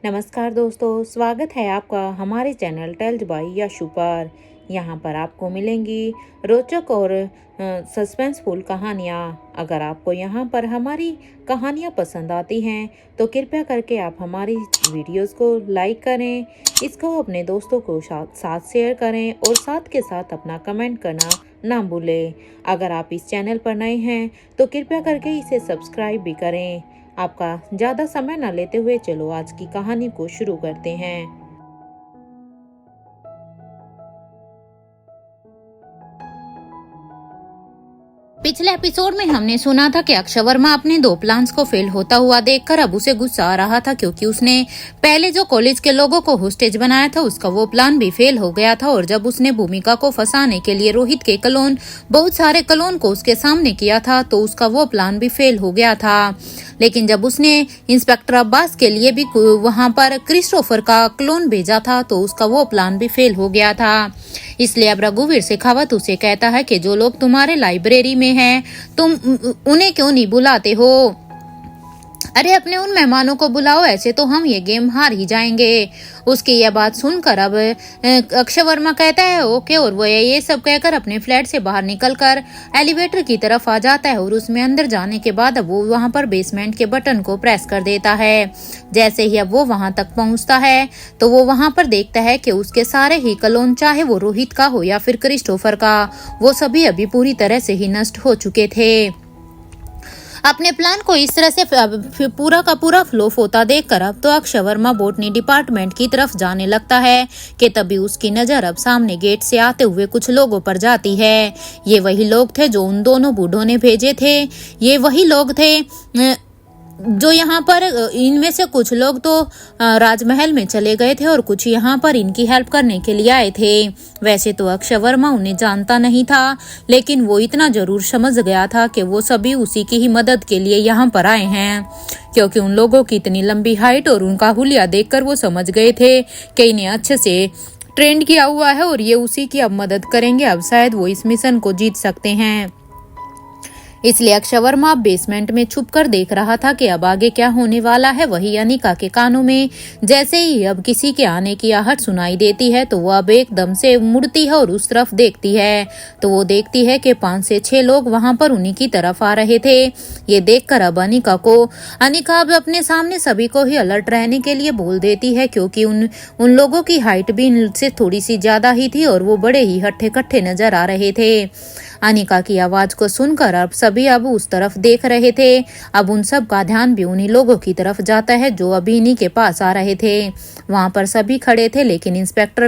नमस्कार दोस्तों, स्वागत है आपका हमारे चैनल टेल्स बाय यशु पर। यहाँ पर आपको मिलेंगी रोचक और सस्पेंसफुल कहानियाँ। अगर आपको यहाँ पर हमारी कहानियाँ पसंद आती हैं तो कृपया करके आप हमारी वीडियोस को लाइक करें, इसको अपने दोस्तों को साथ शेयर करें और साथ के साथ अपना कमेंट करना ना भूलें। अगर आप इस चैनल पर नए हैं तो कृपया करके इसे सब्सक्राइब भी करें। आपका ज़्यादा समय न लेते हुए चलो आज की कहानी को शुरू करते हैं। पिछले एपिसोड में हमने सुना था कि अक्षय वर्मा अपने 2 प्लान्स को फेल होता हुआ देखकर अब उसे गुस्सा आ रहा था, क्योंकि उसने पहले जो कॉलेज के लोगों को होस्टेज बनाया था उसका वो प्लान भी फेल हो गया था। और जब उसने भूमिका को फंसाने के लिए रोहित के बहुत सारे क्लोन को उसके सामने किया था तो उसका वो प्लान भी फेल हो गया था। लेकिन जब उसने इंस्पेक्टर अब्बास के लिए भी वहां पर क्रिस्टोफर का क्लोन भेजा था तो उसका वो प्लान भी फेल हो गया था। इसलिए अब रघुवीर शेखावत उसे कहता है कि जो लोग तुम्हारे लाइब्रेरी में हैं तुम उन्हें क्यों नहीं बुलाते हो? अरे अपने उन मेहमानों को बुलाओ, ऐसे तो हम ये गेम हार ही जाएंगे। उसकी यह बात सुनकर अब अक्षय वर्मा कहता है ओके, और वो ये सब कहकर अपने फ्लैट से बाहर निकलकर एलिवेटर की तरफ आ जाता है और उसमें अंदर जाने के बाद अब वो वहां पर बेसमेंट के बटन को प्रेस कर देता है। जैसे ही अब वो वहां तक पहुंचता है तो वो वहां पर देखता है कि उसके सारे ही क्लोन, चाहे वो रोहित का हो या फिर क्रिस्टोफर का, वो सभी अभी पूरी तरह से ही नष्ट हो चुके थे। अपने प्लान को इस तरह से पूरा का पूरा फ्लॉप होता देखकर अब तो अक्षय वर्मा बॉटनी डिपार्टमेंट की तरफ जाने लगता है कि तभी उसकी नजर अब सामने गेट से आते हुए कुछ लोगों पर जाती है। ये वही लोग थे जो उन दोनों बूढ़ों ने भेजे थे। ये वही लोग थे जो यहाँ पर, इनमें से कुछ लोग तो राजमहल में चले गए थे और कुछ यहाँ पर इनकी हेल्प करने के लिए आए थे। वैसे तो अक्षय वर्मा उन्हें जानता नहीं था, लेकिन वो इतना जरूर समझ गया था कि वो सभी उसी की ही मदद के लिए यहाँ पर आए हैं, क्योंकि उन लोगों की इतनी लंबी हाइट और उनका हुलिया देखकर वो समझ गए थे कि इन्हें अच्छे से ट्रेंड किया हुआ है और ये उसी की अब मदद करेंगे। अब शायद वो इस मिशन को जीत सकते हैं। इसलिए अक्षय वर्मा बेसमेंट में छुपकर देख रहा था कि अब आगे क्या होने वाला है। वही अनिका के कानों में जैसे ही अब किसी के आने की आहट सुनाई देती है तो वो अब एकदम से मुड़ती है और उस तरफ देखती है तो वो देखती है कि 5 से 6 लोग वहां पर उन्हीं की तरफ आ रहे थे। ये देखकर अब अनिका अब अपने सामने सभी को ही अलर्ट रहने के लिए बोल देती है, क्योंकि उन लोगों की हाइट भी इनसे थोड़ी सी ज्यादा ही थी और वो बड़े ही हट्ठे कट्ठे नजर आ रहे थे। अनिका की आवाज को सुनकर अब सभी अब उस तरफ देख रहे थे। अब उन सब का ध्यान भी उन्हीं लोगों की तरफ जाता है जो अभी इन्हीं के पास आ रहे थे। वहां पर सभी खड़े थे, लेकिन इंस्पेक्टर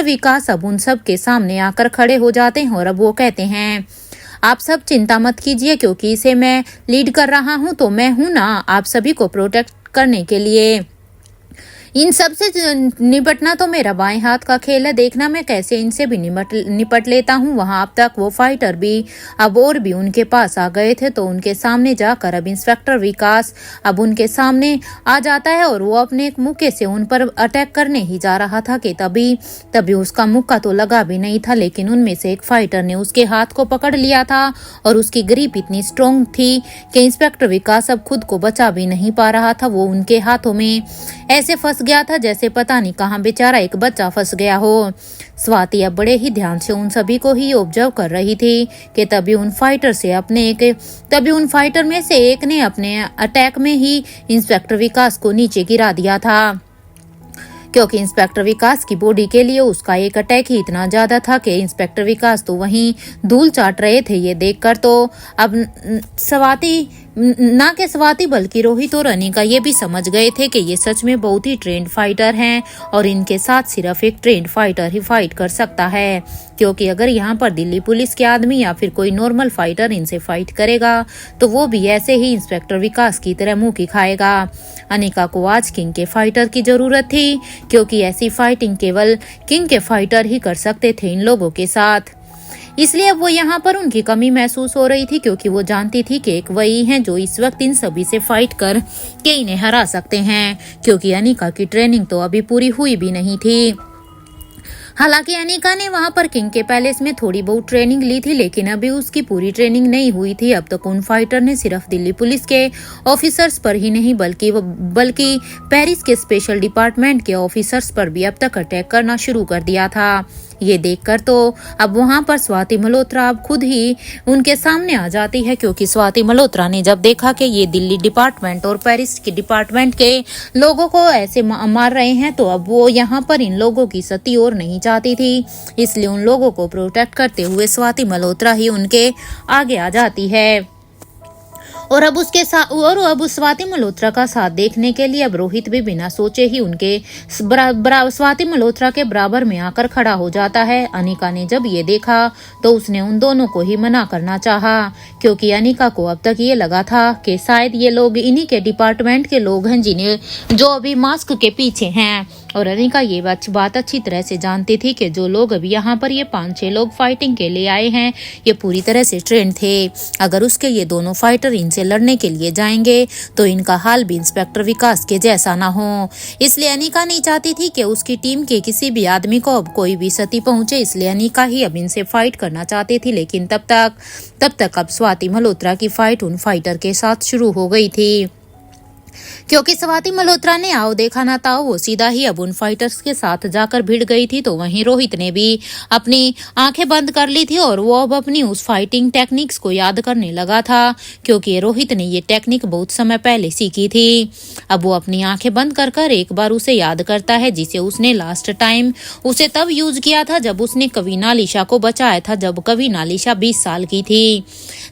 विकास अब उन सब के सामने आकर खड़े हो जाते हैं और अब वो कहते हैं आप सब चिंता मत कीजिए, क्योंकि इसे मैं लीड कर रहा हूं तो मैं हूं ना आप सभी को प्रोटेक्ट करने के लिए। इन सब से निपटना तो मेरा बाएं हाथ का खेल है, देखना मैं कैसे इनसे भी निपट लेता हूँ। वहां अब तक वो फाइटर भी अब और भी उनके पास आ गए थे तो उनके सामने जाकर अब इंस्पेक्टर विकास अब उनके सामने आ जाता है और वो अपने एक मुक्के से उन पर अटैक करने ही जा रहा था कि तभी उसका मुक्का तो लगा भी नहीं था, लेकिन उनमें से एक फाइटर ने उसके हाथ को पकड़ लिया था और उसकी ग्रिप इतनी स्ट्रॉन्ग थी कि इंस्पेक्टर विकास अब खुद को बचा भी नहीं पा रहा था। वो उनके हाथों में ऐसे फंस गया था जैसे पता नहीं कहां बेचारा एक बच्चा फंस गया हो। स्वाति अब बड़े ही ध्यान से उन सभी को ही ऑब्जर्व कर रही थी कि तभी उन फाइटर में से एक ने अपने अटैक में ही इंस्पेक्टर विकास को नीचे गिरा दिया था, क्योंकि इंस्पेक्टर विकास की बॉडी के लिए उसका एक अटैक ही इतना ज्यादा था कि इंस्पेक्टर विकास तो वहीं धूल चाट रहे थे। ये देखकर तो अब स्वाति बल्कि रोहित और अनिका ये भी समझ गए थे कि ये सच में बहुत ही ट्रेंड फाइटर हैं और इनके साथ सिर्फ एक ट्रेंड फाइटर ही फाइट कर सकता है, क्योंकि अगर यहाँ पर दिल्ली पुलिस के आदमी या फिर कोई नॉर्मल फाइटर इनसे फाइट करेगा तो वो भी ऐसे ही इंस्पेक्टर विकास की तरह मुंह की खाएगा। अनिका को आज किंग के फाइटर की जरूरत थी, क्योंकि ऐसी फाइटिंग केवल किंग के फाइटर ही कर सकते थे इन लोगों के साथ। इसलिए अब वो यहाँ पर उनकी कमी महसूस हो रही थी, क्योंकि वो जानती थी कि एक वही हैं जो इस वक्त इन सभी से फाइट कर के इन्हें हरा सकते हैं, क्योंकि अनिका की ट्रेनिंग तो अभी पूरी हुई भी नहीं थी। हालांकि अनिका ने वहां पर किंग के पैलेस में थोड़ी बहुत ट्रेनिंग ली थी, लेकिन अभी उसकी पूरी ट्रेनिंग नहीं हुई थी। अब तक उन फाइटर ने सिर्फ दिल्ली पुलिस के ऑफिसर्स पर ही नहीं बल्कि पेरिस के स्पेशल डिपार्टमेंट के ऑफिसर्स पर भी अब तक अटैक करना शुरू कर दिया था। ये देखकर तो अब वहां पर स्वाति मल्होत्रा अब खुद ही उनके सामने आ जाती है, क्योंकि स्वाति मल्होत्रा ने जब देखा कि ये दिल्ली डिपार्टमेंट और पेरिस के डिपार्टमेंट के लोगों को ऐसे मार रहे हैं, तो अब वो यहाँ पर इन लोगों की सती और नहीं चाहती थी। इसलिए उन लोगों को प्रोटेक्ट करते हुए स्वाति मल्होत्रा ही उनके आगे आ जाती है। और अब स्वाति मल्होत्रा का साथ देखने के लिए अब रोहित भी बिना सोचे ही उनके स्वाति मल्होत्रा के बराबर में आकर खड़ा हो जाता है। अनिका ने जब ये देखा तो उसने उन दोनों को ही मना करना चाहा, क्योंकि अनिका को अब तक ये लगा था कि शायद ये लोग इन्हीं के डिपार्टमेंट के लोग हैं जो अभी मास्क के पीछे हैं। और अनिका ये बात अच्छी तरह से जानती थी कि जो लोग अभी यहाँ पर ये 5-6 लोग फाइटिंग के लिए आए हैं, ये पूरी तरह से ट्रेंड थे। अगर उसके ये दोनों फाइटर इनसे लड़ने के लिए जाएंगे तो इनका हाल भी इंस्पेक्टर विकास के जैसा ना हो। इसलिए अनिका नहीं चाहती थी कि उसकी टीम के किसी भी आदमी को अब कोई भी क्षति पहुंचे, इसलिए अनिका ही अब इनसे फाइट करना चाहती थी। लेकिन तब तक अब स्वाति मल्होत्रा की फाइट उन फाइटर के साथ शुरू हो गई थी, क्योंकि स्वाति मल्होत्रा ने आओ देखा ना था, वो सीधा ही अब उन फाइटर्स के साथ जाकर भिड़ गई थी। तो वहीं रोहित ने भी अपनी आंखें बंद कर ली थी और वो अब अपनी उस फाइटिंग टेक्निक्स को याद करने लगा था, क्योंकि रोहित ने ये टेक्निक बहुत समय पहले सीखी थी। अब वो अपनी आंखें बंद कर एक बार उसे याद करता है, जिसे उसने लास्ट टाइम उसे तब यूज किया था जब उसने कवीना लिशा को बचाया था, जब कवीना लिशा 20 साल की थी।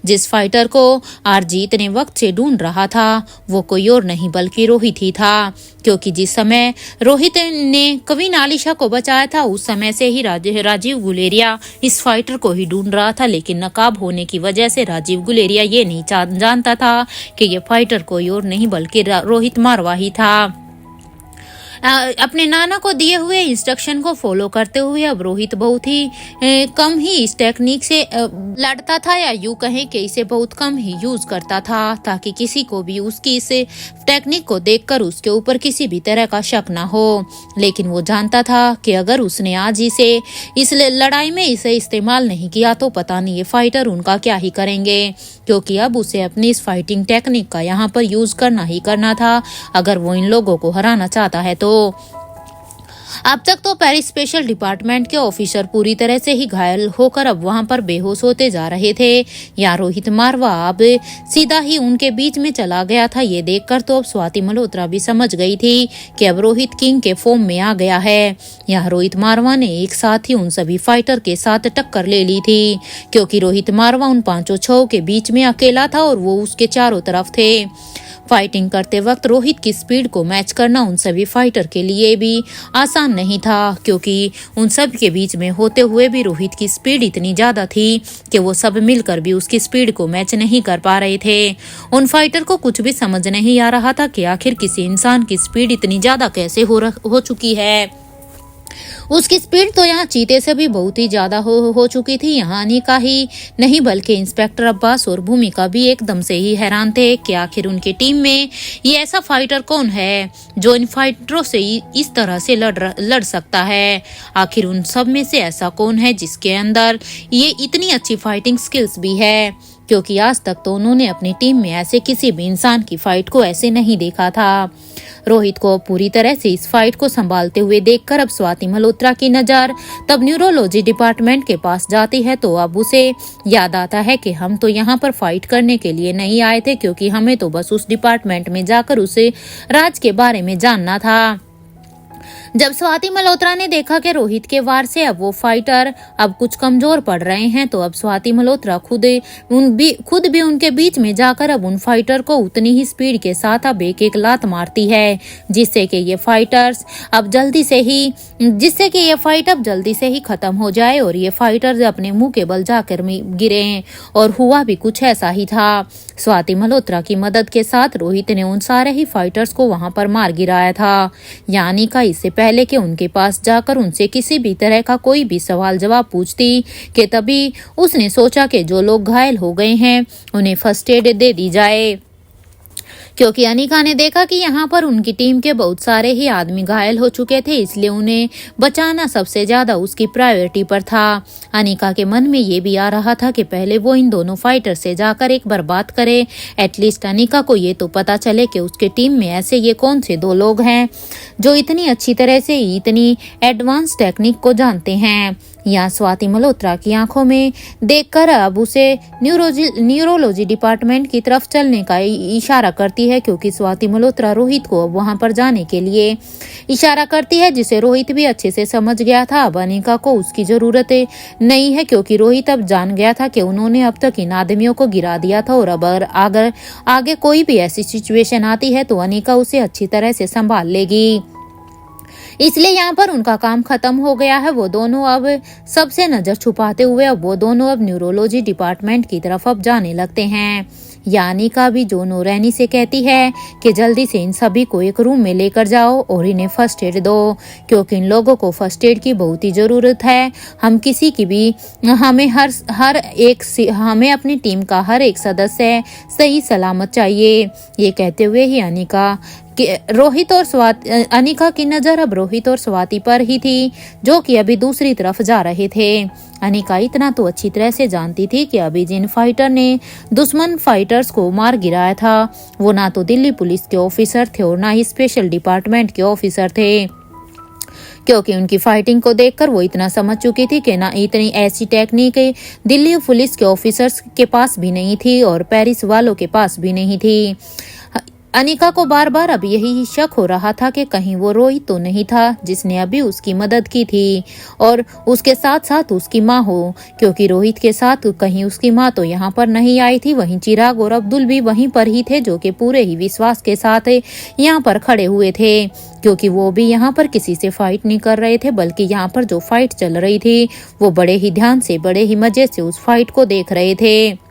जिस फाइटर को आरजी इतने वक्त से ढूंढ रहा था वो कोई और नहीं बल्कि रोहित ही था, क्योंकि जिस समय रोहित ने कवीना लिशा को बचाया था उस समय से ही राजीव गुलेरिया इस फाइटर को ही ढूंढ रहा था। लेकिन नकाब होने की वजह से राजीव गुलेरिया ये नहीं जानता था कि ये फाइटर कोई और नहीं बल्कि रोहित मारवा ही था। अपने नाना को दिए हुए इंस्ट्रक्शन को फॉलो करते हुए अब रोहित बहुत ही कम ही इस टेक्निक से लड़ता था, या यूं कहें कि इसे बहुत कम ही यूज करता था, ताकि किसी को भी उसकी इस टेक्निक को देखकर उसके ऊपर किसी भी तरह का शक ना हो। लेकिन वो जानता था कि अगर उसने आज इस लड़ाई में इसे इस्तेमाल नहीं किया तो पता नहीं ये फाइटर उनका क्या ही करेंगे, क्योंकि अब उसे अपनी इस फाइटिंग टेक्निक का यहाँ पर यूज करना ही करना था अगर वो इन लोगों को हराना चाहता है। तो अब तक तो पेरिस स्पेशल डिपार्टमेंट के ऑफिसर पूरी तरह से ही घायल होकर अब वहां पर बेहोश होते जा रहे थे। यहाँ रोहित मारवा अब सीधा ही उनके बीच में चला गया था। ये देखकर तो अब स्वाति मल्होत्रा भी समझ गई थी कि अब रोहित किंग के फॉर्म में आ गया है। यहाँ रोहित मारवा ने एक साथ ही उन सभी फाइटर के साथ टक्कर ले ली थी, क्योंकि रोहित मारवा उन 5-6 के बीच में अकेला था और वो उसके चारों तरफ थे। फाइटिंग करते वक्त रोहित की स्पीड को मैच करना उन सभी फाइटर के लिए भी आसान नहीं था, क्योंकि उन सब के बीच में होते हुए भी रोहित की स्पीड इतनी ज्यादा थी कि वो सब मिलकर भी उसकी स्पीड को मैच नहीं कर पा रहे थे। उन फाइटर को कुछ भी समझ नहीं आ रहा था कि आखिर किसी इंसान की स्पीड इतनी ज्यादा कैसे हो चुकी है। उसकी स्पीड तो यहाँ चीते से भी बहुत ही ज्यादा हो चुकी थी। यहाँ अनिका ही नहीं बल्कि इंस्पेक्टर अब्बास और भूमिका भी एकदम से ही हैरान थे कि आखिर उनकी टीम में ये ऐसा फाइटर कौन है जो इन फाइटरों से इस तरह से लड़ सकता है। आखिर उन सब में से ऐसा कौन है जिसके अंदर ये इतनी अच्छी फाइटिंग स्किल्स भी है, क्योंकि आज तक तो उन्होंने अपनी टीम में ऐसे किसी भी इंसान की फाइट को ऐसे नहीं देखा था। रोहित को पूरी तरह से इस फाइट को संभालते हुए देखकर अब स्वाति मल्होत्रा की नजर तब न्यूरोलॉजी डिपार्टमेंट के पास जाती है। तो अब उसे याद आता है कि हम तो यहाँ पर फाइट करने के लिए नहीं आए थे, क्योंकि हमें तो बस उस डिपार्टमेंट में जाकर उसे राज के बारे में जानना था। जब स्वाति मल्होत्रा ने देखा कि रोहित के वार से अब वो फाइटर अब कुछ कमजोर पड़ रहे हैं, तो अब स्वाति मल्होत्रा खुद भी उनके बीच में जाकर अब उन फाइटर को उतनी ही स्पीड के साथ अब एक लात मारती है, जिससे कि ये फाइट अब जल्दी से ही खत्म हो जाए और ये फाइटर अपने मुंह के बल जाकर गिरे। और हुआ भी कुछ ऐसा ही था। स्वाति मल्होत्रा की मदद के साथ रोहित ने उन सारे ही फाइटर्स को वहां पर मार गिराया था। यानी का इससे पहले कि उनके पास जाकर उनसे किसी भी तरह का कोई भी सवाल जवाब पूछती कि तभी उसने सोचा कि जो लोग घायल हो गए हैं उन्हें फर्स्ट एड दे दी जाए, क्योंकि अनिका ने देखा कि यहाँ पर उनकी टीम के बहुत सारे ही आदमी घायल हो चुके थे, इसलिए उन्हें बचाना सबसे ज्यादा उसकी प्रायोरिटी पर था। अनिका के मन में ये भी आ रहा था कि पहले वो इन दोनों फाइटर से जाकर एक बार बात करे, एटलीस्ट अनिका को ये तो पता चले कि उसके टीम में ऐसे ये कौन से दो लोग हैं जो इतनी अच्छी तरह से इतनी एडवांस टेक्निक को जानते हैं। यहाँ स्वाति मल्होत्रा की आंखों में देखकर अब उसे न्यूरोलॉजी डिपार्टमेंट की तरफ चलने का इशारा करती है, क्योंकि स्वाति मल्होत्रा रोहित को अब वहां पर जाने के लिए इशारा करती है, जिसे रोहित भी अच्छे से समझ गया था। अब अनिका को उसकी जरूरत नहीं है, क्योंकि रोहित अब जान गया था कि उन्होंने अब तक इन आदमियों को गिरा दिया था, और अब अगर आगे कोई भी ऐसी सिचुएशन आती है तो अनिका उसे अच्छी तरह से संभाल लेगी। इसलिए यहाँ पर उनका काम खत्म हो गया है। वो दोनों अब सबसे नजर छुपाते हुए अब न्यूरोलॉजी डिपार्टमेंट की तरफ अब जाने लगते हैं। यानी का भी जो नूरैनी से कहती है कि जल्दी से इन सभी को एक रूम में लेकर जाओ और इन्हें फर्स्ट एड दो, क्योंकि इन लोगों को फर्स्ट एड की बहुत ही जरूरत है। हम किसी की भी हमें अपनी टीम का हर एक सदस्य सही सलामत चाहिए। ये कहते हुए ही अनिका की नजर अब रोहित और स्वाति पर ही थी, जो कि अभी दूसरी तरफ जा रहे थे। अनिका इतना तो अच्छी तरह से जानती थी कि अभी जिन फाइटर ने दुश्मन फाइटर्स को मार गिराया था वो ना तो दिल्ली पुलिस के ऑफिसर थे और ना ही स्पेशल डिपार्टमेंट के ऑफिसर थे, क्योंकि उनकी फाइटिंग को देखकर वो इतना समझ चुकी थी कि ना इतनी ऐसी टेक्निक दिल्ली पुलिस के ऑफिसर्स के पास भी नहीं थी और पेरिस वालों के पास भी नहीं थी। अनिका को बार बार अब यही शक हो रहा था कि कहीं वो रोहित तो नहीं था जिसने अभी उसकी मदद की थी और उसके साथ साथ उसकी माँ हो, क्योंकि रोहित के साथ कहीं उसकी माँ तो यहाँ पर नहीं आई थी। वहीं चिराग और अब्दुल भी वहीं पर ही थे, जो कि पूरे ही विश्वास के साथ यहाँ पर खड़े हुए थे, क्योंकि वो भी यहाँ पर किसी से फाइट नहीं कर रहे थे, बल्कि यहाँ पर जो फाइट चल रही थी वो बड़े ही ध्यान से बड़े ही मजे से उस फाइट को देख रहे थे,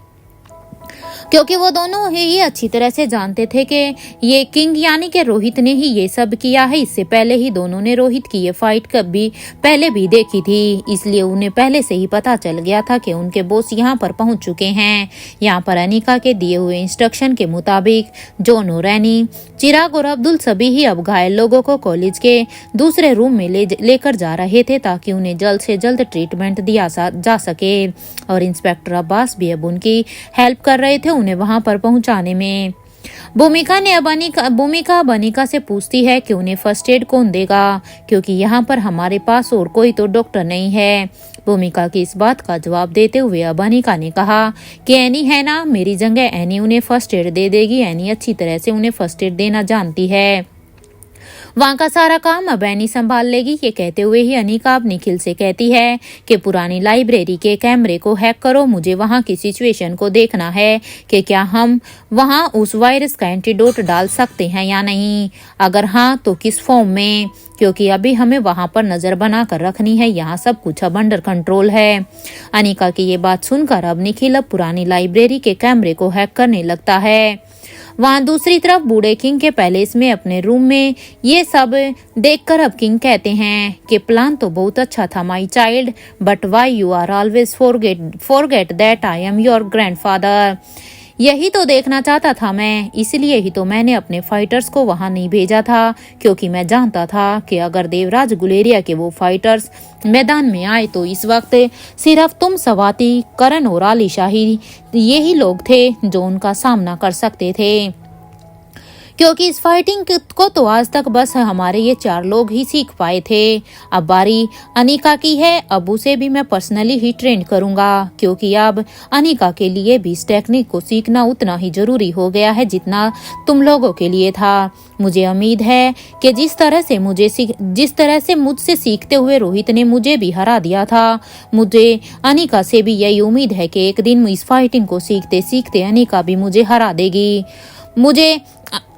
क्योंकि वो दोनों ही अच्छी तरह से जानते थे कि ये किंग यानी कि रोहित ने ही ये सब किया है। इससे पहले ही दोनों ने रोहित की ये फाइट कभी पहले भी देखी थी, इसलिए उन्हें पहले से ही पता चल गया था कि उनके बॉस यहाँ पर पहुंच चुके हैं। यहाँ पर अनिका के दिए हुए इंस्ट्रक्शन के मुताबिक जो नूरैनी, चिराग और अब्दुल सभी ही अब घायल लोगों को कॉलेज के दूसरे रूम में लेकर जा रहे थे, ताकि उन्हें जल्द से जल्द ट्रीटमेंट दिया जा सके। और इंस्पेक्टर अब्बास भी अब उनकी हेल्प कर रहे थे उन्हें वहां पर पहुंचाने में। भूमिका अनिका से पूछती है कि उन्हें फर्स्ट एड कौन देगा, क्योंकि यहाँ पर हमारे पास और कोई तो डॉक्टर नहीं है। भूमिका की इस बात का जवाब देते हुए अब अनिका ने कहा कि एनी है ना, मेरी जगह एनी उन्हें फर्स्ट एड दे देगी। एनी अच्छी तरह से उन्हें फर्स्ट एड देना जानती है, वहाँ का सारा काम अब एनी संभाल लेगी। ये कहते हुए ही अनिका अब निखिल से कहती है कि पुरानी लाइब्रेरी के कैमरे को हैक करो, मुझे वहाँ की सिचुएशन को देखना है कि क्या हम वहाँ उस वायरस का एंटीडोट डाल सकते हैं या नहीं, अगर हाँ तो किस फॉर्म में, क्योंकि अभी हमें वहां पर नजर बना कर रखनी है। यहाँ सब कुछ अब अंडर कंट्रोल है। अनिका की ये बात सुनकर अब निखिल अब पुरानी लाइब्रेरी के कैमरे को हैक करने लगता है। वहां दूसरी तरफ बूढ़े किंग के पैलेस में अपने रूम में ये सब देखकर अब किंग कहते हैं कि प्लान तो बहुत अच्छा था my child, but why you are always forget that I am your grandfather. यही तो देखना चाहता था मैं, इसलिए ही तो मैंने अपने फाइटर्स को वहां नहीं भेजा था, क्योंकि मैं जानता था कि अगर देवराज गुलेरिया के वो फाइटर्स मैदान में आए तो इस वक्त सिर्फ तुम, स्वाति, करण और आली शाही यही लोग थे जो उनका सामना कर सकते थे, क्योंकि इस फाइटिंग को तो आज तक बस हमारे ये 4 लोग ही सीख पाए थे। अब बारी अनिका की है, अब उसे भी मैं पर्सनली ही ट्रेन करूंगा, क्योंकि अब अनिका के लिए भी इस टेक्निक को सीखना उतना ही जरूरी हो गया है जितना तुम लोगों के लिए था। मुझे उम्मीद है कि जिस तरह से मुझसे सीखते हुए रोहित ने मुझे भी हरा दिया था, मुझे अनिका से भी यही उम्मीद है कि एक दिन इस फाइटिंग को सीखते सीखते अनिका भी मुझे हरा देगी। मुझे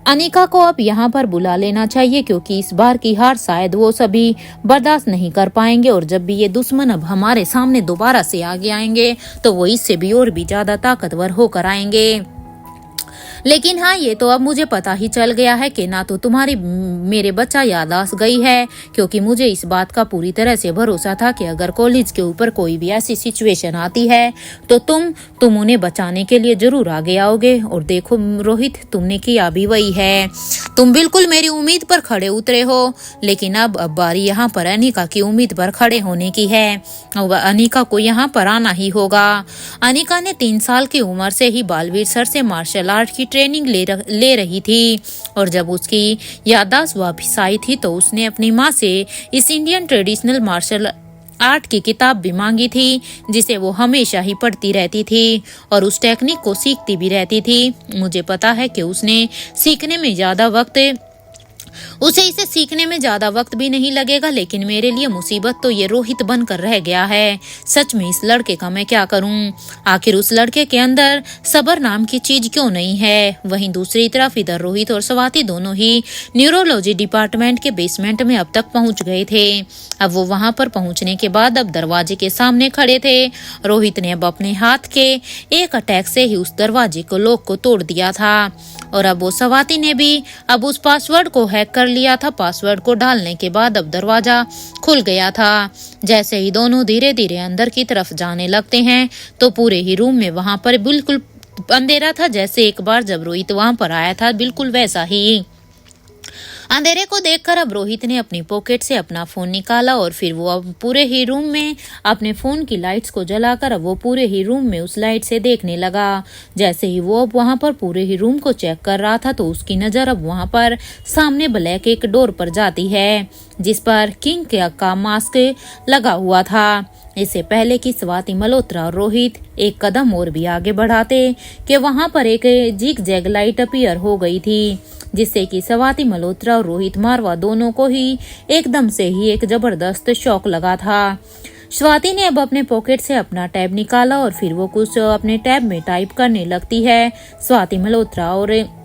अनिका को अब यहाँ पर बुला लेना चाहिए, क्योंकि इस बार की हार शायद वो सभी बर्दाश्त नहीं कर पाएंगे, और जब भी ये दुश्मन अब हमारे सामने दोबारा से आगे आएंगे तो वो इससे भी और भी ज्यादा ताकतवर होकर आएंगे। लेकिन हाँ, ये तो अब मुझे पता ही चल गया है कि ना तो तुम्हारी मेरे बच्चा याददाश्त गई है, क्योंकि मुझे इस बात का पूरी तरह से भरोसा था कि अगर कॉलेज के ऊपर कोई भी ऐसी सिचुएशन आती है तो तुम उन्हें बचाने के लिए जरूर आगे आओगे। और देखो रोहित, तुमने किया भी वही है। तुम बिल्कुल मेरी उम्मीद पर खड़े उतरे हो, लेकिन अब बारी यहाँ पर अनिका की उम्मीद पर खड़े होने की है। अब अनिका को यहाँ पर आना ही होगा। अनिका ने 3 साल की उम्र से ही बालवीर सर से मार्शल आर्ट की ट्रेनिंग ले रही थी, और जब उसकी याददाश्त वापस आई थी तो उसने अपनी माँ से इस इंडियन ट्रेडिशनल मार्शल आर्ट की किताब भी मांगी थी, जिसे वो हमेशा ही पढ़ती रहती थी और उस टेक्निक को सीखती भी रहती थी। मुझे पता है कि उसे इसे सीखने में ज्यादा वक्त भी नहीं लगेगा, लेकिन मेरे लिए मुसीबत तो ये रोहित बनकर रह गया है। सच में इस लड़के का मैं क्या करूं? आखिर उस लड़के के अंदर सब्र नाम की चीज क्यों नहीं है? वहीं दूसरी तरफ इधर रोहित और स्वाति दोनों ही न्यूरोलॉजी डिपार्टमेंट के बेसमेंट में अब तक पहुंच गए थे। अब वो वहां पर पहुंचने के बाद अब दरवाजे के सामने खड़े थे। रोहित ने अब अपने हाथ के एक अटैक से ही उस दरवाजे को लॉक को तोड़ दिया था, और अब वो स्वाति ने भी अब उस पासवर्ड को हैक कर लिया था। पासवर्ड को डालने के बाद अब दरवाजा खुल गया था। जैसे ही दोनों धीरे धीरे अंदर की तरफ जाने लगते हैं तो पूरे ही रूम में वहां पर बिल्कुल अंधेरा था, जैसे एक बार जब रोहित वहां पर आया था बिल्कुल वैसा ही। अंधेरे को देखकर अब रोहित ने अपनी पॉकेट से अपना फोन निकाला, और फिर वो अब पूरे ही रूम में अपने फोन की लाइट्स को जलाकर अब वो पूरे ही रूम में उस लाइट से देखने लगा। जैसे ही वो अब वहां पर पूरे ही रूम को चेक कर रहा था तो उसकी नजर अब वहां पर सामने ब्लैक एक डोर पर जाती है, जिस पर किंग का मास्क लगा हुआ था। इससे पहले कि स्वाति मल्होत्रा और रोहित एक कदम और भी आगे बढ़ाते कि वहां पर एक जिग जैग लाइट अपीयर हो गई थी, जिससे कि स्वाति मल्होत्रा और रोहित मारवा दोनों को ही एकदम से ही एक जबरदस्त शॉक लगा था। स्वाति ने अब अपने पॉकेट से अपना टैब निकाला और फिर वो कुछ अपने टैब में टाइप करने लगती है। स्वाति मल्होत्रा और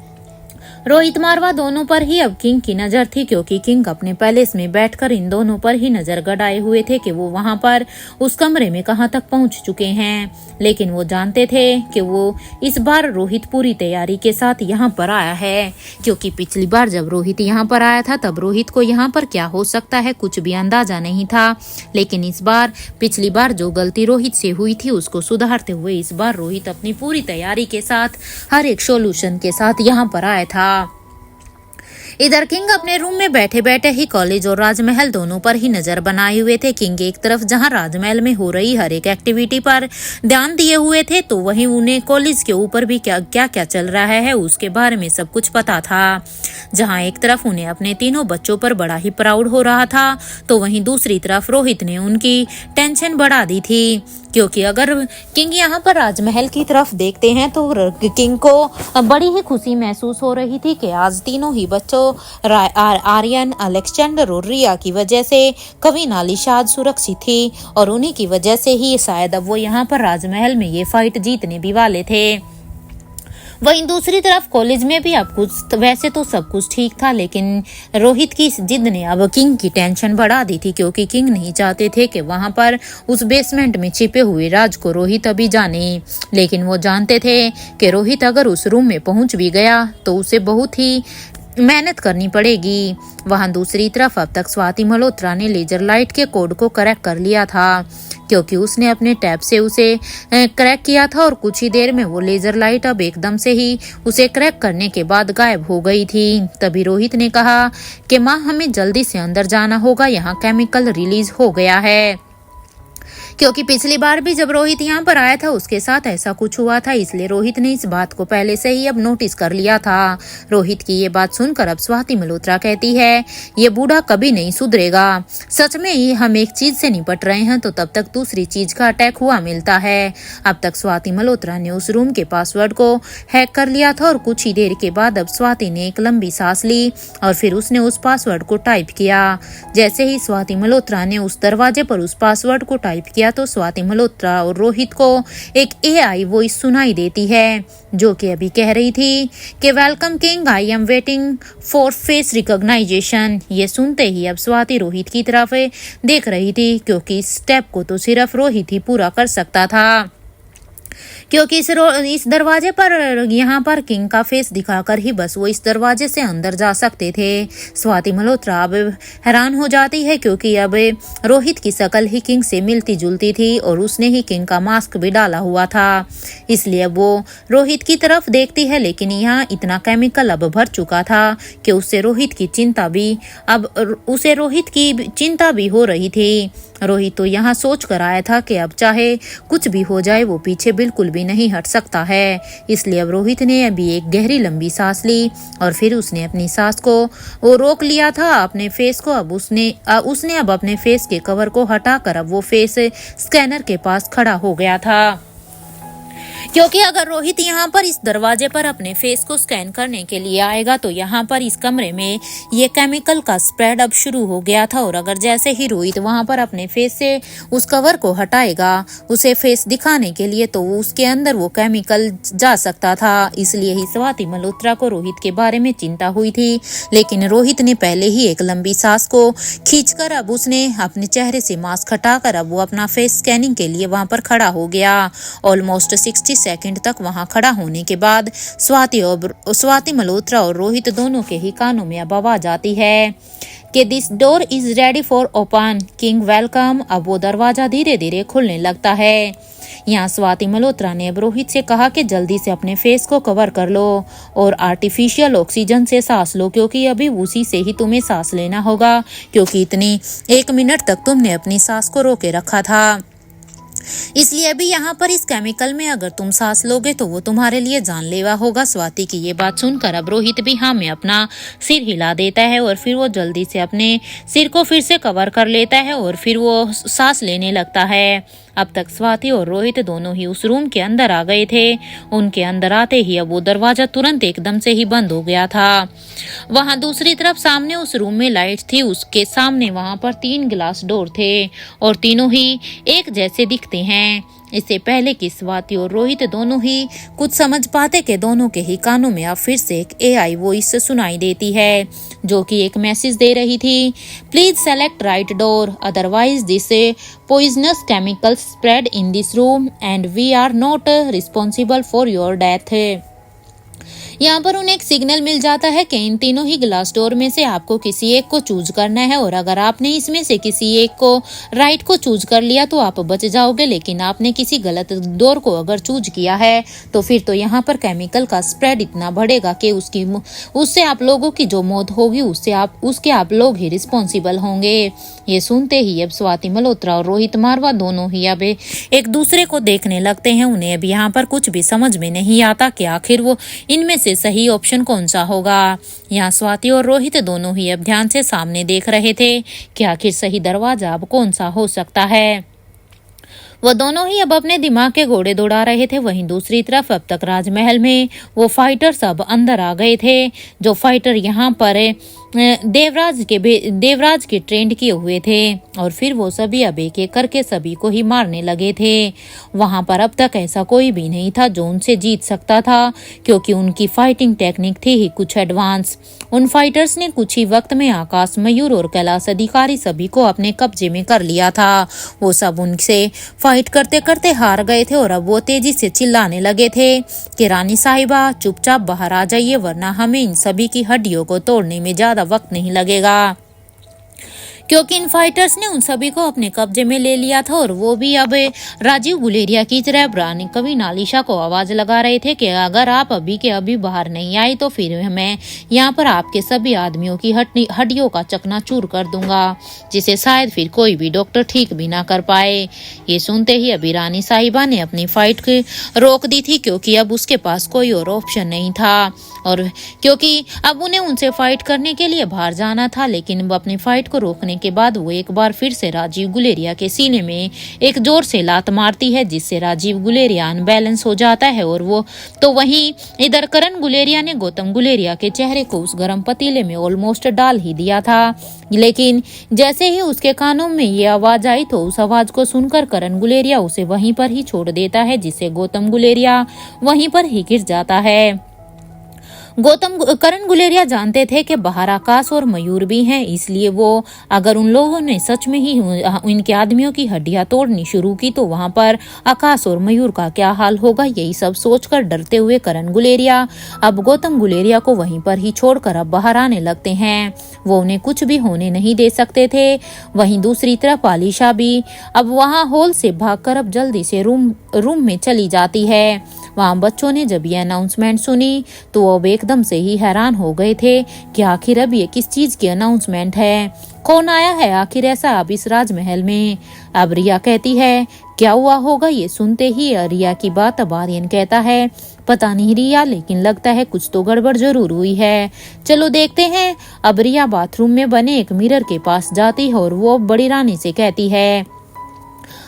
रोहित मारवा दोनों पर ही अब किंग की नजर थी, क्योंकि किंग अपने पैलेस में बैठकर इन दोनों पर ही नजर गड़ाए हुए थे कि वो वहां पर उस कमरे में कहां तक पहुंच चुके हैं। लेकिन वो जानते थे कि वो इस बार रोहित पूरी तैयारी के साथ यहाँ पर आया है, क्योंकि पिछली बार जब रोहित यहाँ पर आया था तब रोहित को यहाँ पर क्या हो सकता है कुछ भी अंदाजा नहीं था। लेकिन इस बार पिछली बार जो गलती रोहित से हुई थी उसको सुधारते हुए इस बार रोहित अपनी पूरी तैयारी के साथ हर एक सॉल्यूशन के साथ यहाँ पर आया था। इधर किंग अपने रूम में बैठे बैठे ही कॉलेज और राजमहल दोनों पर ही नजर बनाए हुए थे। किंग एक तरफ जहां राजमहल में हो रही हर एक एक्टिविटी पर ध्यान दिए हुए थे, तो वहीं उन्हें कॉलेज के ऊपर भी क्या क्या चल रहा है उसके बारे में सब कुछ पता था। जहां एक तरफ उन्हें अपने तीनों बच्चों पर बड़ा ही प्राउड हो रहा था, तो वहीं दूसरी तरफ रोहित ने उनकी टेंशन बढ़ा दी थी, क्योंकि अगर किंग यहाँ पर राजमहल की तरफ देखते हैं तो किंग को बड़ी ही खुशी महसूस हो रही थी कि आज तीनों ही बच्चों आर्यन, अलेक्जेंडर और रिया की वजह से कविन आलिशाद सुरक्षित थी, और उन्हीं की वजह से ही शायद अब वो यहाँ पर राजमहल में ये फाइट जीतने भी वाले थे। वहीं दूसरी तरफ कॉलेज में भी अब कुछ वैसे तो सब कुछ ठीक था, लेकिन रोहित की जिद ने अब किंग की टेंशन बढ़ा दी थी, क्योंकि किंग नहीं चाहते थे कि वहां पर उस बेसमेंट में छिपे हुए राज को रोहित अभी जाने। लेकिन वो जानते थे कि रोहित अगर उस रूम में पहुंच भी गया तो उसे बहुत ही मेहनत करनी पड़ेगी। वहां दूसरी तरफ अब तक स्वाति मल्होत्रा ने लेजर लाइट के कोड को करेक्ट कर लिया था, क्योंकि उसने अपने टैब से उसे क्रैक किया था, और कुछ ही देर में वो लेजर लाइट अब एकदम से ही उसे क्रैक करने के बाद गायब हो गई थी। तभी रोहित ने कहा कि माँ, हमें जल्दी से अंदर जाना होगा, यहाँ केमिकल रिलीज हो गया है। क्योंकि पिछली बार भी जब रोहित यहाँ पर आया था उसके साथ ऐसा कुछ हुआ था, इसलिए रोहित ने इस बात को पहले से ही अब नोटिस कर लिया था। रोहित की ये बात सुनकर अब स्वाति मल्होत्रा कहती है, ये बूढ़ा कभी नहीं सुधरेगा। सच में ही हम एक चीज से निपट रहे हैं तो तब तक दूसरी चीज का अटैक हुआ मिलता है। अब तक स्वाति मल्होत्रा ने उस रूम के पासवर्ड को हैक कर लिया था, और कुछ ही देर के बाद अब स्वाति ने एक लंबी सांस ली और फिर उसने उस पासवर्ड को टाइप किया। जैसे ही स्वाति मल्होत्रा ने उस दरवाजे पर उस पासवर्ड को टाइप किया तो स्वाति मल्होत्रा और रोहित को एक एआई वॉइस सुनाई देती है, जो कि अभी कह रही थी कि welcome king, I am waiting for face recognisation. ये सुनते ही अब स्वाति रोहित की तरफ देख रही थी, क्योंकि इस स्टेप को तो सिर्फ रोहित ही पूरा कर सकता था, क्योंकि इस दरवाजे पर यहाँ पर किंग का फेस दिखाकर ही बस वो इस दरवाजे से अंदर जा सकते थे। स्वाति मल्होत्रा अब हैरान हो जाती है क्योंकि अब रोहित की शक्ल ही किंग से मिलती जुलती थी और उसने ही किंग का मास्क भी डाला हुआ था। इसलिए वो रोहित की तरफ देखती है, लेकिन यहाँ इतना केमिकल अब भर चुका था कि उसे रोहित की चिंता भी हो रही थी। रोहित तो यहाँ सोच कर आया था कि अब चाहे कुछ भी हो जाए वो पीछे बिल्कुल भी नहीं हट सकता है। इसलिए अब रोहित ने अभी एक गहरी लंबी सांस ली और फिर उसने अपनी सांस को वो रोक लिया था अपने फेस को। अब उसने अब अपने फेस के कवर को हटाकर अब वो फेस स्कैनर के पास खड़ा हो गया था, क्योंकि अगर रोहित यहाँ पर इस दरवाजे पर अपने फेस को स्कैन करने के लिए आएगा तो यहाँ पर इस कमरे में ये केमिकल का स्प्रेड अब शुरू हो गया था। और अगर जैसे ही रोहित वहाँ पर अपने फेस से उस कवर को हटाएगा उसे फेस दिखाने के लिए, तो उसके अंदर वो केमिकल जा सकता था। इसलिए ही स्वाति मल्होत्रा को रोहित के बारे में चिंता हुई थी, लेकिन रोहित ने पहले ही एक लंबी सांस को खींचकर अब उसने अपने चेहरे से मास्क हटाकर अब वो अपना फेस स्कैनिंग के लिए वहाँ पर खड़ा हो गया। ऑलमोस्ट 60 सेकंड तक वहां खड़ा होने के बाद स्वाति मल्होत्रा और रोहित दोनों के ही कानों में अब आवाज आती है कि this door is ready for open, king welcome. अब वो दरवाजा धीरे धीरे खुलने लगता है। यहाँ स्वाति मल्होत्रा ने अब रोहित से कहा कि जल्दी से अपने फेस को कवर कर लो और आर्टिफिशियल ऑक्सीजन से सांस लो, क्योंकि अभी उसी से ही तुम्हें सांस लेना होगा, क्योंकि इतनी 1 मिनट तक तुमने अपनी सांस को रोके रखा था। इसलिए अभी यहाँ पर इस केमिकल में अगर तुम सांस लोगे तो वो तुम्हारे लिए जानलेवा होगा। स्वाति की ये बात सुनकर अब रोहित भी हाँ में अपना सिर हिला देता है और फिर वो जल्दी से अपने सिर को फिर से कवर कर लेता है और फिर वो सांस लेने लगता है। अब तक स्वाति और रोहित दोनों ही उस रूम के अंदर आ गए थे। उनके अंदर आते ही अब वो दरवाजा तुरंत एकदम से ही बंद हो गया था। वहां दूसरी तरफ सामने उस रूम में लाइट थी, उसके सामने वहां पर 3 ग्लास डोर थे और तीनों ही एक जैसे दिखते हैं। इससे पहले कि स्वाति और रोहित दोनों ही कुछ समझ पाते कि दोनों के ही कानों में अब फिर से एक AI वॉइस सुनाई देती है, जो कि एक मैसेज दे रही थी, please select right door otherwise this poisonous chemicals spread in this room and we are not responsible for your death। यहाँ पर उन्हें एक सिग्नल मिल जाता है कि इन तीनों ही ग्लास डोर में से आपको किसी एक को चूज करना है और अगर आपने इसमें से किसी एक को राइट को चूज कर लिया तो आप बच जाओगे, लेकिन आपने किसी गलत डोर को अगर चूज किया है तो फिर तो यहाँ पर केमिकल का स्प्रेड इतना बढ़ेगा कि उससे आप लोगों की जो मौत होगी उसके आप लोग ही रिस्पॉन्सिबल होंगे। ये सुनते ही अब स्वाति मल्होत्रा और रोहित मारवा दोनों ही अब एक दूसरे को देखने लगते हैं। उन्हें अब यहाँ पर कुछ भी समझ में नहीं आता कि आखिर वो इनमें से सही ऑप्शन कौन सा होगा। यहाँ स्वाति और रोहित दोनों ही अब ध्यान से सामने देख रहे थे कि आखिर सही दरवाजा अब कौन सा हो सकता है। वो दोनों ही अब अपने दिमाग के घोड़े दौड़ा रहे थे। वहीं दूसरी तरफ अब तक राजमहल में वो फाइटर्स अब अंदर आ गए थे, जो फाइटर यहाँ पर देवराज के ट्रेंड किए हुए थे और फिर वो सभी अब एक एक करके सभी को ही मारने लगे थे। वहां पर अब तक ऐसा कोई भी नहीं था जो उनसे जीत सकता था, क्योंकि उनकी फाइटिंग टेक्निक थी ही कुछ एडवांस। उन फाइटर्स ने कुछ ही वक्त में आकाश मयूर और कैलाश अधिकारी सभी को अपने कब्जे में कर लिया था। वो सब उनसे फाइट करते करते हार गए थे और अब वो तेजी से चिल्लाने लगे थे कि रानी साहिबा चुपचाप बाहर आ जाइए, वरना हमें इन सभी की हड्डियों को तोड़ने में ज्यादा वक्त नहीं लगेगा। क्योंकि इन फाइटर्स ने उन सभी को अपने कब्जे में ले लिया था और वो भी अब राजीव गुलेरिया की तरह रानी कवि नालिशा को आवाज लगा रहे थे कि अगर आप अभी के अभी बाहर नहीं आई तो फिर मैं यहाँ पर आपके सभी आदमियों की हड्डियों का चकनाचूर कर दूंगा, जिसे शायद फिर कोई भी डॉक्टर ठीक भी ना कर पाए। ये सुनते ही अभी रानी साहिबा ने अपनी फाइट रोक दी थी, क्योंकि अब उसके पास कोई और ऑप्शन नहीं था और क्योंकि अब उन्हें उनसे फाइट करने के लिए बाहर जाना था। लेकिन वो अपनी फाइट को रोकने के बाद वो एक बार फिर से राजीव गुलेरिया के सीने में एक जोर से लात मारती है, जिससे राजीव गुलेरिया अनबैलेंस हो जाता है। और वो तो वहीं इधर करण गुलेरिया ने गौतम गुलेरिया के चेहरे को उस गर्म पतीले में ऑलमोस्ट डाल ही दिया था। लेकिन जैसे ही उसके कानों में ये आवाज आई तो उस आवाज को सुनकर करण गुलेरिया उसे वहीं पर ही छोड़ देता है, जिससे गौतम गुलेरिया वहीं पर ही गिर जाता है। करण गुलेरिया जानते थे कि बाहर आकाश और मयूर भी हैं, इसलिए वो अगर उन लोगों ने सच में ही इनके आदमियों की हड्डियां तोड़नी शुरू की तो वहां पर आकाश और मयूर का क्या हाल होगा। यही सब सोचकर डरते हुए करण गुलेरिया अब गौतम गुलेरिया को वहीं पर ही छोड़कर अब बाहर आने लगते हैं। वो उन्हें कुछ भी होने नहीं दे सकते थे। वहीं दूसरी तरफ आलिशा भी अब वहां हॉल से भागकर अब जल्दी से रूम में चली जाती है। वहाँ बच्चों ने जब ये अनाउंसमेंट सुनी तो वो अब एकदम से ही हैरान हो गए थे कि आखिर अब ये किस चीज की अनाउंसमेंट है, कौन आया है आखिर ऐसा अब इस राजमहल में। अब रिया कहती है क्या हुआ होगा। ये सुनते ही रिया की बात अब आर्यन कहता है पता नहीं रिया, लेकिन लगता है कुछ तो गड़बड़ जरूर हुई है, चलो देखते हैं। अब रिया बाथरूम में बने एक मिरर के पास जाती है और वो बड़ी रानी से कहती है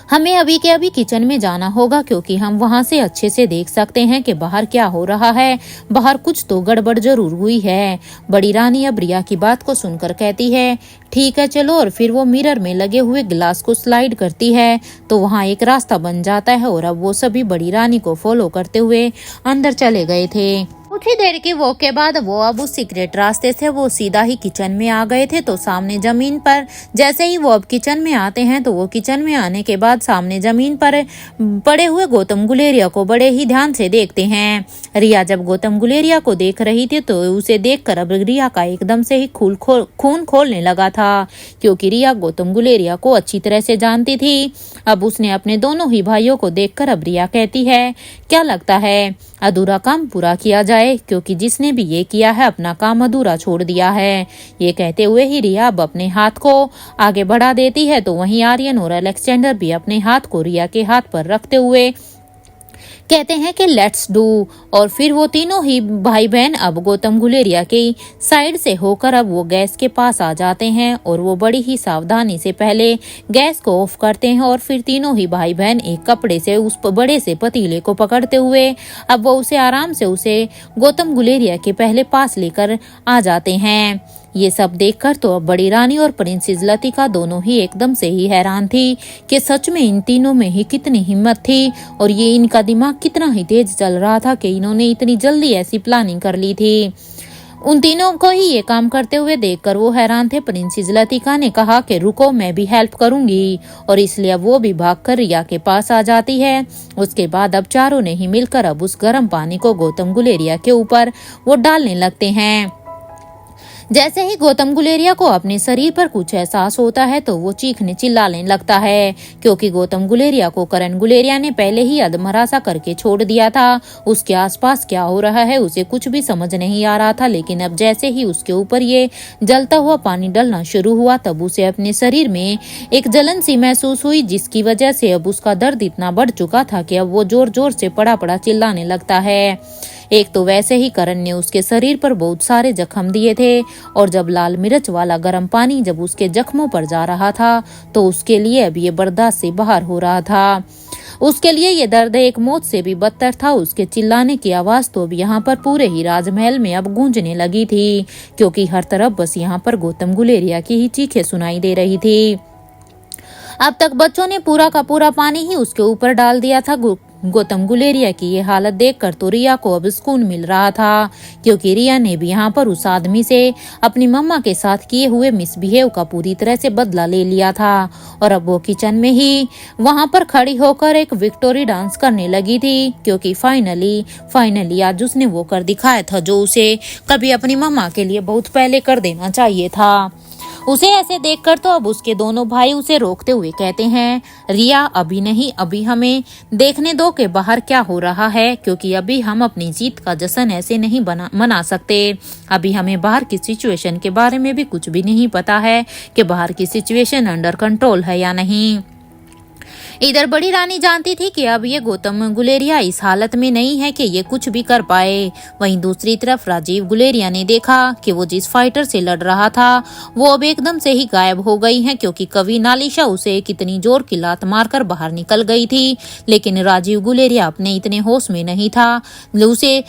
हमें अभी के अभी किचन में जाना होगा, क्योंकि हम वहां से अच्छे से देख सकते हैं कि बाहर क्या हो रहा है। बाहर कुछ तो गड़बड़ जरूर हुई है। बड़ी रानी अब रिया की बात को सुनकर कहती है ठीक है चलो, और फिर वो मिरर में लगे हुए ग्लास को स्लाइड करती है तो वहाँ एक रास्ता बन जाता है और अब वो सभी बड़ी रानी को फॉलो करते हुए अंदर चले गए थे। कुछ ही देर की वॉक के बाद वो अब उस सीक्रेट रास्ते से वो सीधा ही किचन में आ गए थे। तो सामने जमीन पर जैसे ही वो अब किचन में आते हैं तो वो किचन में आने के बाद सामने जमीन पर पड़े हुए गौतम गुलेरिया को बड़े ही ध्यान से देखते हैं। रिया जब गौतम गुलेरिया को देख रही थी तो उसे देखकर अब रिया का एकदम से ही खून खोलने लगा था, क्योंकि रिया गौतम गुलेरिया को अच्छी तरह से जानती थी। अब उसने अपने दोनों ही भाइयों को देखकर अब रिया कहती है क्या लगता है अधूरा काम पूरा किया जाए, क्योंकि जिसने भी ये किया है अपना काम अधूरा छोड़ दिया है। ये कहते हुए ही रिया अब अपने हाथ को आगे बढ़ा देती है तो वहीं आर्यन और अलेक्जेंडर भी अपने हाथ को रिया के हाथ पर रखते हुए कहते हैं कि लेट्स डू। और फिर वो तीनों ही भाई बहन अब गौतम गुलेरिया की साइड से होकर अब वो गैस के पास आ जाते हैं और वो बड़ी ही सावधानी से पहले गैस को ऑफ करते हैं और फिर तीनों ही भाई बहन एक कपड़े से उस बड़े से पतीले को पकड़ते हुए अब वो उसे आराम से उसे गौतम गुलेरिया के पहले पास लेकर आ जाते हैं। ये सब देखकर तो अब बड़ी रानी और प्रिंसेस लतिका दोनों ही एकदम से ही हैरान थी कि सच में इन तीनों में ही कितनी हिम्मत थी और ये इनका दिमाग कितना ही तेज चल रहा था कि इन्होंने इतनी जल्दी ऐसी प्लानिंग कर ली थी। उन तीनों को ही ये काम करते हुए देखकर वो हैरान थे। प्रिंसेस लतिका ने कहा कि रुको मैं भी हेल्प करूंगी, और इसलिए अब वो भी भागकर रिया के पास आ जाती है। उसके बाद अब चारों ने ही मिलकर अब उस गर्म पानी को गौतम गुलेरिया के ऊपर वो डालने लगते हैं। जैसे ही गौतम गुलेरिया को अपने शरीर पर कुछ एहसास होता है तो वो चीखने चिल्लाने लगता है, क्योंकि गौतम गुलेरिया को करण गुलेरिया ने पहले ही अधमरा सा करके छोड़ दिया था। उसके आसपास क्या हो रहा है उसे कुछ भी समझ नहीं आ रहा था, लेकिन अब जैसे ही उसके ऊपर ये जलता हुआ पानी डलना शुरू हुआ तब उसे अपने शरीर में एक जलन सी महसूस हुई, जिसकी वजह से अब उसका दर्द इतना बढ़ चुका था कि अब वो जोर जोर से पड़ा पड़ा चिल्लाने लगता है। एक तो वैसे ही करण ने उसके शरीर पर बहुत सारे जख्म दिए थे और जब लाल मिर्च वाला गर्म पानी जब उसके जख्मों पर जा रहा था तो उसके लिए अब ये बर्दाश्त से बाहर हो रहा था। उसके लिए ये दर्द एक मौत से भी बदतर था। उसके चिल्लाने की आवाज तो अब यहाँ पर पूरे ही राजमहल में अब गूंजने लगी थी, क्योंकि हर तरफ बस यहाँ पर गौतम गुलेरिया की ही चीखें सुनाई दे रही थी। अब तक बच्चों ने पूरा का पूरा पानी ही उसके ऊपर डाल दिया था। गौतम गुलेरिया की ये हालत देखकर तो रिया को अब सुकून मिल रहा था, क्योंकि रिया ने भी यहाँ पर उस आदमी से अपनी मम्मा के साथ किए हुए मिसबिहेव का पूरी तरह से बदला ले लिया था। और अब वो किचन में ही वहाँ पर खड़ी होकर एक विक्टोरी डांस करने लगी थी, क्योंकि फाइनली आज उसने वो कर दिखाया था जो उसे कभी अपनी मम्मा के लिए बहुत पहले कर देना चाहिए था। उसे ऐसे देखकर तो अब उसके दोनों भाई उसे रोकते हुए कहते हैं रिया अभी नहीं, अभी हमें देखने दो कि बाहर क्या हो रहा है, क्योंकि अभी हम अपनी जीत का जश्न ऐसे नहीं मना सकते। अभी हमें बाहर की सिचुएशन के बारे में भी कुछ भी नहीं पता है कि बाहर की सिचुएशन अंडर कंट्रोल है या नहीं। इधर बड़ी रानी जानती थी कि अब ये गौतम गुलेरिया इस हालत में नहीं है कि ये कुछ भी कर पाए। वहीं दूसरी तरफ राजीव गुलेरिया ने देखा कि वो जिस फाइटर से लड़ रहा था वो अब एकदम से ही गायब हो गई है, क्योंकि कवि नालिशा उसे कितनी जोर की लात मारकर बाहर निकल गई थी। लेकिन राजीव गुलेरिया अपने इतने होश में नहीं था। उसे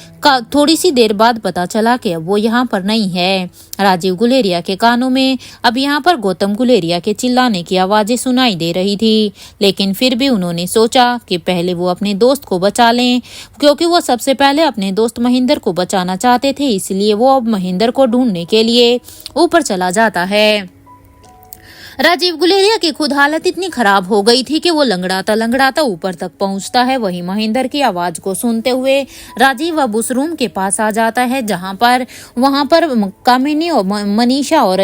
थोड़ी सी देर बाद पता चला कि अब वो यहाँ पर नहीं है। राजीव गुलेरिया के कानों में अब यहाँ पर गौतम गुलेरिया के चिल्लाने की आवाजें सुनाई दे रही थी, लेकिन फिर भी उन्होंने सोचा कि पहले वो अपने दोस्त को बचा लें, क्योंकि वो सबसे पहले अपने दोस्त महेंद्र को बचाना चाहते थे। इसलिए वो अब महेंद्र को ढूंढने के लिए ऊपर चला जाता है। राजीव गुलेरिया की खुद हालत इतनी खराब हो गई थी कि वो लंगड़ाता ऊपर तक पहुंचता है। वही महेंद्र की आवाज को सुनते हुए राजीव अब उस रूम के पास आ जाता है वहां पर कामिनी और मनीषा और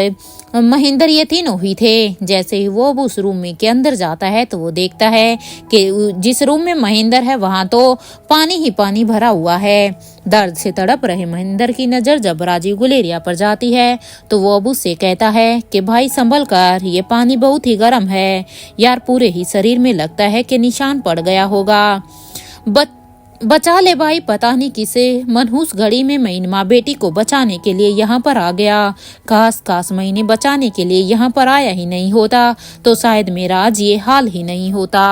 महेंद्र ये तीनों ही थे। जैसे ही वो अब उस रूम में के अंदर जाता है तो वो देखता है कि जिस रूम में महेंद्र है वहां तो पानी ही पानी भरा हुआ है। दर्द से तड़प रहे महेंद्र की नजर जब राजीव गुलेरिया पर जाती है तो वो अब उससे कहता है कि भाई संभल कर, ये पानी बहुत ही गर्म है यार, पूरे ही शरीर में लगता है कि निशान पड़ गया होगा। बचा ले भाई, पता नहीं किसे मनहूस घड़ी में मैं इन माँ बेटी को बचाने के लिए यहाँ पर आ गया। काश मैं इन्हें बचाने के लिए यहाँ पर आया ही नहीं होता तो शायद मेरा आज ये हाल ही नहीं होता।